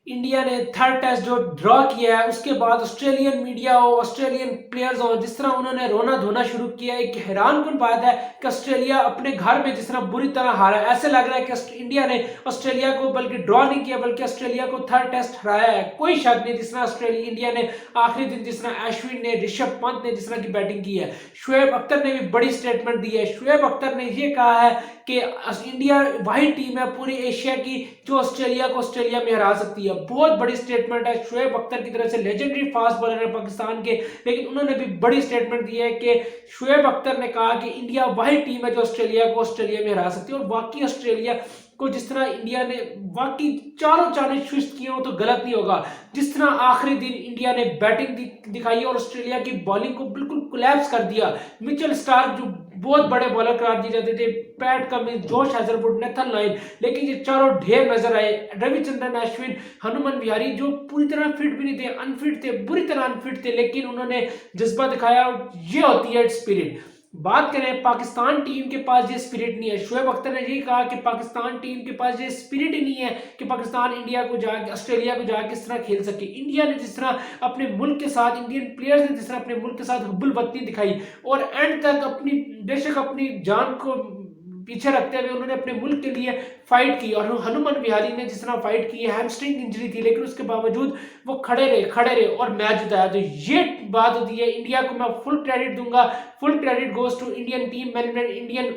India ने third test जो draw किया है उसके बाद ऑस्ट्रेलियन मीडिया हो, ऑस्ट्रेलियन प्लेयर्स हो, जिस तरह उन्होंने रोना धोना शुरू किया है। एक हैरानकुन बात है कि ऑस्ट्रेलिया अपने घर में जिस तरह बुरी तरह हारा है, ऐसे लग रहा है कि इंडिया ने ऑस्ट्रेलिया को बल्कि ड्रॉ नहीं किया बल्कि ऑस्ट्रेलिया को थर्ड टेस्ट हराया है। कोई शक नहीं, जिस तरह ऑस्ट्रेलिया इंडिया ने आखिरी दिन जिस तरह अश्विन ने, ऋषभ पंत ने जिस तरह की बैटिंग की है, शुएब अख्तर ने भी बड़ी स्टेटमेंट दी है। शुएब अख्तर ने यह कहा है कि इंडिया वही टीम है पूरी एशिया की जो ऑस्ट्रेलिया को ऑस्ट्रेलिया में हरा सकती है। बहुत बड़ी स्टेटमेंट है शुएब अख्तर की तरफ से, लेजेंडरी फास्ट बॉलर है पाकिस्तान के, लेकिन उन्होंने भी बड़ी स्टेटमेंट दी है कि शुएब अख्तर ने कहा कि इंडिया वही टीम है जो ऑस्ट्रेलिया को ऑस्ट्रेलिया में हरा सकती है। और वाकई ऑस्ट्रेलिया को जिस तरह इंडिया ने वाकई चारों चांद स्विच किए हो तो गलत नहीं होगा। जिस तरह आखिरी दिन इंडिया ने बैटिंग दिखाई और ऑस्ट्रेलिया की बॉलिंग को बिल्कुल कोलैप्स कर दिया। मिचेल स्टार्क जो बहुत बड़े बॉलर करार दिए जाते थे, पैट कमिंस, जोश हैजलवुड, नेथन लाइन, लेकिन ये चारों ढेर नजर आए। रविचंद्रन अश्विन, हनुमान विहारी जो पूरी तरह फिट भी नहीं थे, अनफिट थे, बुरी तरह अनफिट थे, लेकिन उन्होंने जज्बा दिखाया। ये होती है स्पिरिट। बात करें पाकिस्तान टीम के पास ये स्पिरिट नहीं है। शुएब अख्तर ने यही कहा कि पाकिस्तान टीम के पास ये स्पिरिट ही नहीं है कि पाकिस्तान इंडिया को जाके ऑस्ट्रेलिया को जाके किस तरह खेल सके। इंडिया ने जिस तरह अपने मुल्क के साथ, इंडियन प्लेयर्स ने जिस तरह अपने मुल्क के साथ हुब्बुल वतनी दिखाई और एंड तक अपनी बेशक अपनी जान को पीछे रखते हुए उन्होंने अपने मुल्क के लिए फाइट की। और हनुमान विहारी ने जिस तरह फाइट की, हैमस्ट्रिंग इंजरी थी लेकिन उसके बावजूद वो खड़े रहे और मैच जिताया। तो ये बात होती है, इंडिया को मैं फुल क्रेडिट दूंगा। Full credit goes to Indian team management, Indian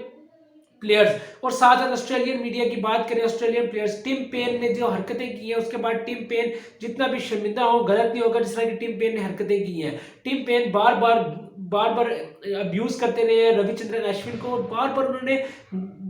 players. और साथ साथ ऑस्ट्रेलियन मीडिया की बात करें, ऑस्ट्रेलियन प्लेयर्स, टिम पेन ने जो हरकतें की हैं उसके बाद टिम पेन जितना भी शर्मिंदा हो, गलत नहीं होगा जिस तरह की टिम पेन ने हरकतें की हैं। टिम पेन बार बार अब्यूज करते रहे रविचंद्रन अश्विन को,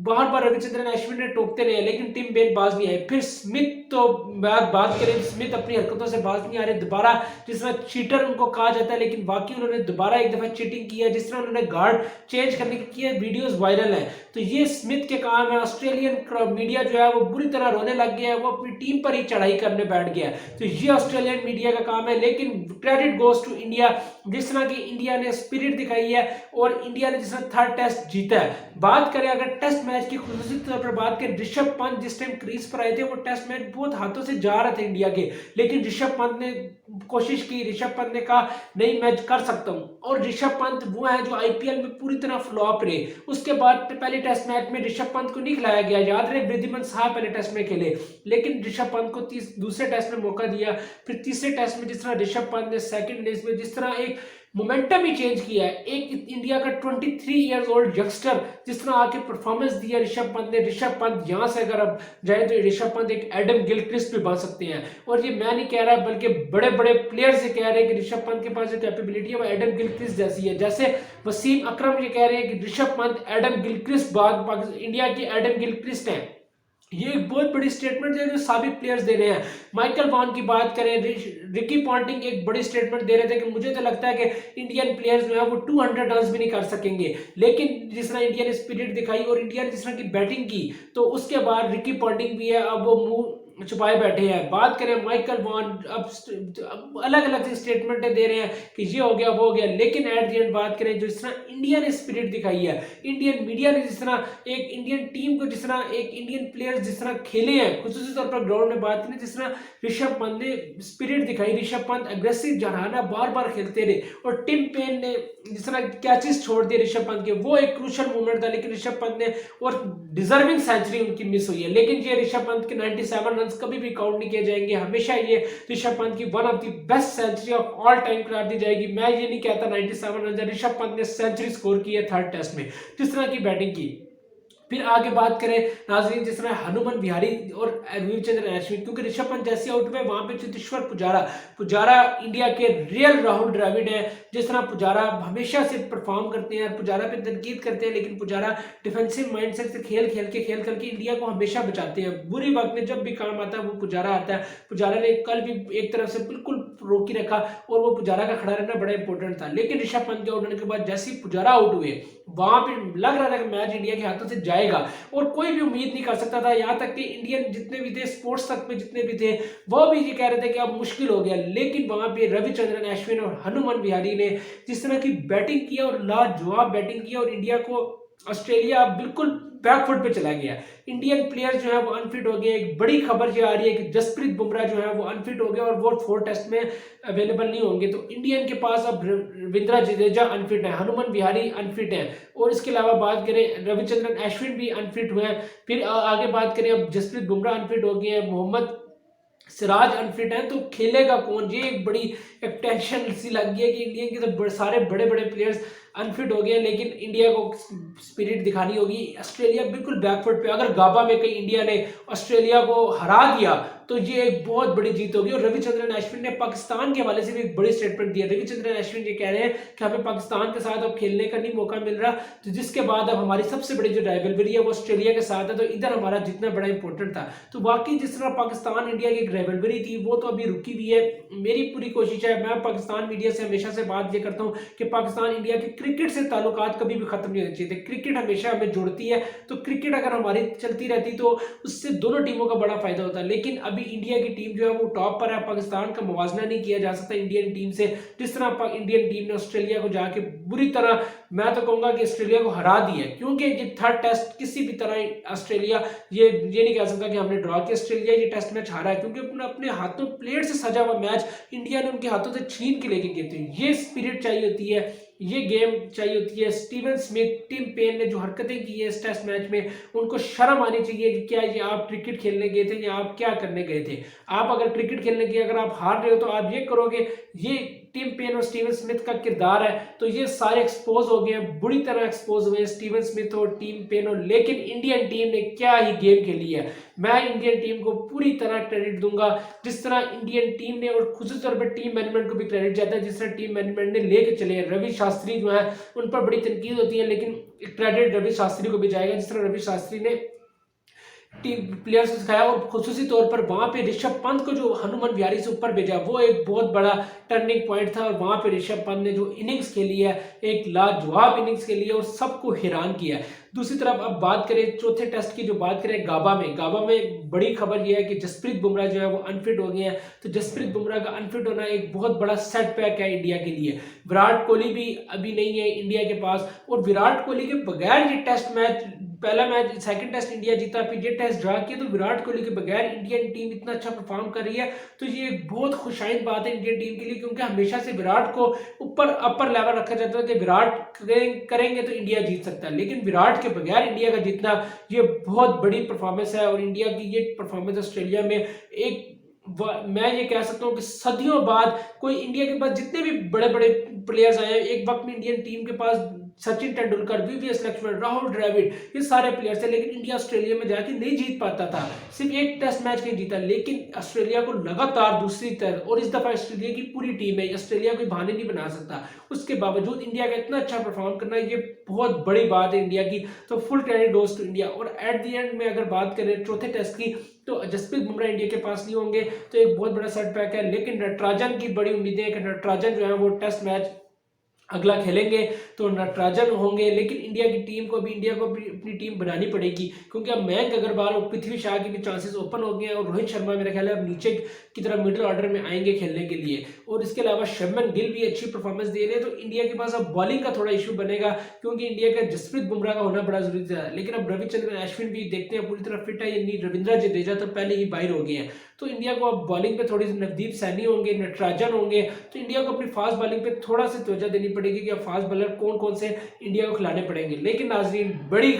बार बार रविचंद्रन अश्विन ने टोकते रहे, लेकिन टिम पेन बाज नहीं आए। फिर स्मिथ तो बात करें, स्मिथ अपनी हरकतों से बाज नहीं आ रहे। दोबारा जिस तरह चीटर उनको कहा जाता है, लेकिन बाकी उन्होंने दोबारा एक दफा चीटिंग की है। जिस तरह उन्होंने गार्ड चेंज करने की है, वीडियोस वायरल है। तो ये स्मिथ के काम है। ऑस्ट्रेलियन मीडिया जो है वो बुरी तरह रोने लग गया है, वो अपनी टीम पर ही चढ़ाई करने बैठ गया है। तो ये ऑस्ट्रेलियन मीडिया का काम है। लेकिन क्रेडिट गोज टू इंडिया, जिस तरह की इंडिया ने स्पिरिट दिखाई है और इंडिया ने जिस तरह थर्ड टेस्ट जीता है। बात करें अगर टेस्ट मैच की खुसूसी तौर पर बात करें, ऋषभ पंत जिस टाइम क्रीज पर आए थे वो टेस्ट मैच बहुत हाथों से जा रहे थे इंडिया के, लेकिन ऋषभ पंत ने कोशिश की। ऋषभ पंत ने कहा नहीं मैं कर सकता हूं। और ऋषभ पंत वो है जो आईपीएल में पूरी तरह फ्लॉप रहे। उसके बाद पहले टेस्ट मैच में ऋषभ पंत को नहीं खिलाया गया, याद रहे वृद्धिमान साहब पहले टेस्ट में खेले, लेकिन ऋषभ पंत को दूसरे टेस्ट में मौका दिया। फिर तीसरे टेस्ट में जिस तरह ऋषभ पंत ने सेकंड इनिंग्स में जिस तरह एक मोमेंटम ही चेंज किया है, एक इंडिया का 23 इयर्स ओल्ड यंगस्टर जिस तरह आके परफॉर्मेंस दिया ऋषभ पंत ने। ऋषभ पंत यहां से अगर अब जाए तो ऋषभ पंत एक एडम गिलक्रिस्ट भी बन सकते हैं। और ये मैं नहीं कह रहा बल्कि बड़े बड़े प्लेयर्स ये कह रहे हैं कि ऋषभ पंत के पास जो कैपेबिलिटी है वो एडम गिलक्रिस्ट जैसी है। जैसे वसीम अकरम ये कह रहे हैं कि ऋषभ पंत एडम गिलक्रिस्ट बाद इंडिया की एडम गिलक्रिस्ट है। ये एक बहुत बड़ी स्टेटमेंट है जो साबिक प्लेयर्स दे रहे हैं। माइकल वॉन की बात करें, रिकी पॉन्टिंग एक बड़ी स्टेटमेंट दे रहे थे कि मुझे तो लगता है कि इंडियन प्लेयर्स जो है वो 200 रन भी नहीं कर सकेंगे। लेकिन जिस तरह इंडिया ने स्पिरिट दिखाई और इंडिया ने जिस तरह की बैटिंग की, तो उसके बाद रिकी पॉन्टिंग भी है अब वो मुंह छुपाए बैठे हैं। बात करें माइकल वॉन, अब अलग अलग स्टेटमेंटें दे रहे हैं कि ये हो गया वो हो गया, लेकिन एट द एंड बात करें जो जिस तरह इंडिया ने स्पिरिट दिखाई है, इंडियन मीडिया ने जिस तरह एक इंडियन टीम को, जिस तरह एक इंडियन प्लेयर्स जिस तरह खेले हैं खुसूसी तौर पर ग्राउंड में बात करें, जिस तरह ऋषभ पंत ने स्पिरिट दिखाई, ऋषभ पंत अग्रेसिव जहाना बार बार खेलते रहे और टिम पेन ने जिस तरह कैचेस छोड़ दिए ऋषभ पंत के, वो एक क्रूशियल मूवमेंट था। लेकिन ऋषभ पंत ने और डिजर्विंग सेंचुरी उनकी मिस हुई है, लेकिन ये ऋषभ पंत के 97 रन कभी भी काउंट नहीं किए जाएंगे। हमेशा ये ऋषभ पंत की one of the best century of all time करार दी जाएगी। मैं ये नहीं कहता 97 रन, ऋषभ पंत ने सेंचुरी स्कोर की है थर्ड टेस्ट में, जिस तरह की बैटिंग की। फिर आगे बात करें नाजरीन, जिस तरह हनुमान विहारी और रविचंद्रन अश्विन, क्योंकि ऋषभ पंत जैसे आउट में वहां पे चेतेश्वर पुजारा इंडिया के रियल राहुल द्रविड़ है। जिस तरह पुजारा हमेशा से परफॉर्म करते हैं, पुजारा पे तनकीद करते हैं, लेकिन पुजारा डिफेंसिव माइंडसेट से खेल के इंडिया को हमेशा बचाते हैं। बुरी वक्त में जब भी काम आता है वो पुजारा आता है। पुजारा ने कल भी एक तरफ से बिल्कुल रोकी रखा और वो पुजारा का खड़ा रहना बड़ा इंपॉर्टेंट था। लेकिन ऋषभ पंत के आउट होने के बाद जैसे ही पुजारा आउट हुए, वहां पे लग रहा था कि मैच इंडिया के हाथों से जाएगा और कोई भी उम्मीद नहीं कर सकता था। यहां तक कि इंडियन जितने भी थे, स्पोर्ट्स तक में जितने भी थे, वो भी ये कह रहे थे कि अब मुश्किल हो गया। लेकिन वहां पे रविचंद्रन अश्विन और हनुमान विहारी ने जिस तरह की बैटिंग की और लाजवाब बैटिंग की और इंडिया को ऑस्ट्रेलिया अब बिल्कुल बैकफुट पे चला गया। इंडियन प्लेयर्स जो है वो अनफिट हो गए। एक बड़ी खबर जो आ रही है कि जसप्रीत बुमराह जो है वो अनफिट हो गए और वो 4 टेस्ट में अवेलेबल नहीं होंगे। तो इंडियन के पास अब रविंद्र जडेजा अनफिट है, हनुमान विहारी अनफिट है, और इसके अलावा बात करें रविचंद्रन अश्विन भी अनफिट हुए हैं। फिर आगे बात करें, अब जसप्रीत बुमराह अनफिट हो गए हैं, मोहम्मद सिराज अनफिट है, तो खेलेगा कौन? ये एक बड़ी एक टेंशन सी लग गई है कि इंडिया के तो सारे बड़े बड़े प्लेयर्स अनफिट हो गए हैं, लेकिन इंडिया को स्पिरिट दिखानी होगी। ऑस्ट्रेलिया बिल्कुल बैकफुट पे, अगर गाबा में कहीं इंडिया ने ऑस्ट्रेलिया को हरा दिया तो ये एक बहुत बड़ी जीत होगी। और रविचंद्रन अश्विन ने पाकिस्तान के हवाले से भी एक बड़ी स्टेटमेंट दी है। रविचंद्रन अश्विन ये कह रहे हैं कि हमें पाकिस्तान के साथ अब खेलने का नहीं मौका मिल रहा, तो जिसके बाद अब हमारी सबसे बड़ी जो राइवलरी है वो ऑस्ट्रेलिया के साथ है, तो इधर हमारा जितना बड़ा इंपॉर्टेंट था। तो वाकई जिस तरह पाकिस्तान इंडिया की एक राइवलरी थी वो तो अभी रुकी हुई है। मेरी पूरी कोशिश है, मैं पाकिस्तान मीडिया से हमेशा से बात ये करता हूँ कि पाकिस्तान इंडिया के क्रिकेट से ताल्लुकात कभी भी खत्म नहीं होने चाहिए थे। क्रिकेट हमेशा हमें जोड़ती है, तो क्रिकेट अगर हमारी चलती रहती तो उससे दोनों टीमों का बड़ा फायदा होता है। लेकिन अभी इंडिया की टीम जो है वो टॉप पर है, पाकिस्तान का मुवाजना नहीं किया जा सकता इंडियन टीम से। जिस तरह इंडियन टीम ने ऑस्ट्रेलिया को जाके बुरी तरह, मैं तो कहूंगा कि ऑस्ट्रेलिया को हरा दिया, क्योंकि ये थर्ड टेस्ट किसी भी तरह ऑस्ट्रेलिया ये नहीं कह सकता कि हमने ड्रॉ किया। ऑस्ट्रेलिया ये टेस्ट मैच हारा है क्योंकि अपने हाथों प्लेट से सजा हुआ मैच इंडिया ने उनके हाथों से छीन के लेके गए थे। ये स्पिरिट चाहिए होती है, ये गेम चाहिए होती है। स्टीवन स्मिथ, टिम पेन ने जो हरकतें की है इस टेस्ट मैच में, उनको शर्म आनी चाहिए कि क्या ये आप क्रिकेट खेलने गए थे या आप क्या करने गए थे। आप अगर क्रिकेट खेलने गए, अगर आप हार रहे हो तो आप ये करोगे। ये टिम पेन और स्टीवन स्मिथ का किरदार है, तो ये सारे एक्सपोज हो गए हैं, बुरी तरह एक्सपोज हुए हैं स्टीवन स्मिथ और टिम पेन और। लेकिन इंडियन टीम ने क्या ही गेम खेली है। मैं इंडियन टीम को पूरी तरह क्रेडिट दूंगा, जिस तरह इंडियन टीम ने, और खास तौर पर टीम मैनेजमेंट को भी क्रेडिट जाता है, जिस तरह टीम मैनेजमेंट ने लेके चले। रवि शास्त्री जो है उन पर बड़ी तनकीद होती है, लेकिन क्रेडिट रवि शास्त्री को भी जाएगा। जिस तरह रवि शास्त्री ने टीम प्लेयर्स को सिखाया, और खुसूसी तौर पर वहां पे ऋषभ पंत को जो हनुमान विहारी से ऊपर भेजा, वो एक बहुत बड़ा टर्निंग पॉइंट था। और वहां पे ऋषभ पंत ने जो इनिंग्स खेली है, एक लाजवाब इनिंग्स खेली है और सबको हैरान किया है। दूसरी तरफ अब बात करें चौथे टेस्ट की, जो बात करें गाबा में बड़ी खबर यह है कि जसप्रीत बुमराह जो है वो अनफिट हो गए हैं। तो जसप्रीत बुमराह का अनफिट होना एक बहुत बड़ा सेटबैक है इंडिया के लिए। विराट कोहली भी अभी नहीं है इंडिया के पास, और विराट कोहली के बगैर ये टेस्ट मैच, पहला मैच, सेकंड टेस्ट इंडिया जीता, फिर ये टेस्ट ड्रा किया, तो विराट कोहली के बगैर इंडियन टीम इतना अच्छा परफॉर्म कर रही है। तो ये एक बहुत खुशाइन बात है इंडियन टीम के लिए, क्योंकि हमेशा से विराट को ऊपर अपर लेवल रखा जाता है कि विराट करेंगे तो इंडिया जीत सकता है। लेकिन विराट के बगैर इंडिया का जीतना ये बहुत बड़ी परफॉर्मेंस है। और इंडिया की ये परफॉर्मेंस ऑस्ट्रेलिया में एक, मैं ये कह सकता हूँ कि सदियों बाद कोई इंडिया के पास जितने भी बड़े बड़े प्लेयर्स आए हैं, एक वक्त में इंडियन टीम के पास सचिन तेंदुलकर, वीवीएस लक्ष्मण, राहुल द्रविड़, ये सारे प्लेयर्स थे, लेकिन इंडिया ऑस्ट्रेलिया में जाके नहीं जीत पाता था। सिर्फ एक टेस्ट मैच नहीं जीता, लेकिन ऑस्ट्रेलिया को लगातार दूसरी तरफ, और इस दफा ऑस्ट्रेलिया की पूरी टीम है, ऑस्ट्रेलिया कोई बहाने नहीं बना सकता। उसके बावजूद इंडिया का इतना अच्छा परफॉर्म करना, ये बहुत बड़ी बात है इंडिया की। तो full credit goes to India. और एट द एंड में अगर बात करें चौथे टेस्ट की, तो जसप्रीत बुमराह इंडिया के पास नहीं होंगे, तो एक बहुत बड़ा सेटबैक है। लेकिन नटराजन की बड़ी उम्मीदें हैं कि नटराजन जो है वो टेस्ट मैच अगला खेलेंगे, तो नटराजन होंगे। लेकिन इंडिया की टीम को भी, इंडिया को अपनी टीम बनानी पड़ेगी, क्योंकि अब मयंक अग्रवाल और पृथ्वी शाह के भी चांसेस ओपन हो गए हैं, और रोहित शर्मा मेरा ख्याल है अब नीचे की तरफ मिडिल ऑर्डर में आएंगे खेलने के लिए। और इसके अलावा शुभमन गिल भी अच्छी परफॉर्मेंस दे रहे हैं। तो इंडिया के पास अब बॉलिंग का थोड़ा इशू बनेगा, क्योंकि इंडिया का जसप्रीत बुमराह का होना बड़ा जरूरी था। लेकिन अब रविचंद्रन अश्विन भी देखते हैं पूरी तरह फिट है या नहीं। रविंद्र जडेजा तो पहले ही बाहर हो गए हैं, तो इंडिया को अब बॉलिंग पे थोड़ी सी नवदीप सैनी होंगे, नटराजन होंगे। तो इंडिया को अपनी फास्ट बॉलिंग पे थोड़ा सी तवज्जो देनी पड़ेगी कि अब फास्ट बॉलर कौन कौन से इंडिया को खिलाने पड़ेंगे। लेकिन नाजरीन, बड़ी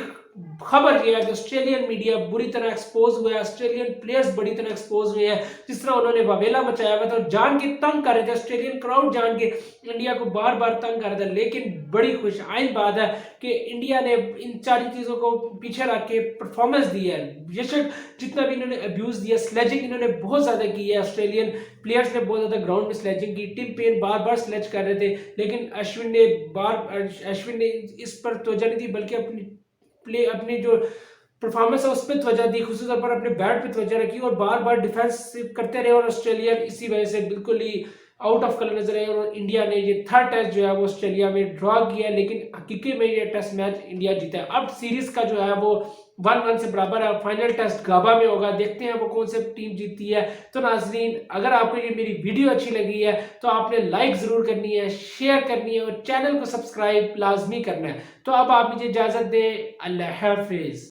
खबर यह है कि ऑस्ट्रेलियन मीडिया बुरी तरह एक्सपोज हुआ है, ऑस्ट्रेलियन प्लेयर्स बड़ी तरह एक्सपोज हुए हैं। जिस तरह उन्होंने वावेला मचाया हुआ था, जान के तंग कर रहे थे, ऑस्ट्रेलियन क्राउड जान के इंडिया को बार बार तंग कर रहा था। लेकिन बड़ी खुशआइन बात है कि इंडिया ने इन सारी चीजों को पीछे रख के परफॉर्मेंस दी है। बेशक जितना भी इन्होंने अब्यूज दिया, स्लेजिंग इन्होंने बहुत ज्यादा की है, ऑस्ट्रेलियन प्लेयर्स ने बहुत ज्यादा ग्राउंड में स्लेजिंग की। टिम पेन बार बार स्लेज कर रहे थे, लेकिन अश्विन ने इस पर तवज्जो नहीं दी, बल्कि अपनी जो परफॉर्मेंस है उस पर तवज्जो दी, खास पर अपने बैट पे तवज्जो रखी और बार बार डिफेंस करते रहे। और ऑस्ट्रेलिया इसी वजह से बिल्कुल ही आउट ऑफ कलर नजर आए और इंडिया ने ये थर्ड टेस्ट जो है वो ऑस्ट्रेलिया में ड्रॉ किया है, लेकिन हकीकी में ये टेस्ट मैच इंडिया जीता है। अब सीरीज का जो है वो 1-1 से बराबर है। फाइनल टेस्ट गाबा में होगा, देखते हैं वो कौन सी टीम जीतती है। तो नाजरीन, अगर आपको ये मेरी वीडियो अच्छी लगी है तो आपने लाइक जरूर करनी है, शेयर करनी है और चैनल को सब्सक्राइब लाजमी करना है। तो अब आप मुझे इजाजत दें, अल्लाह हाफिज।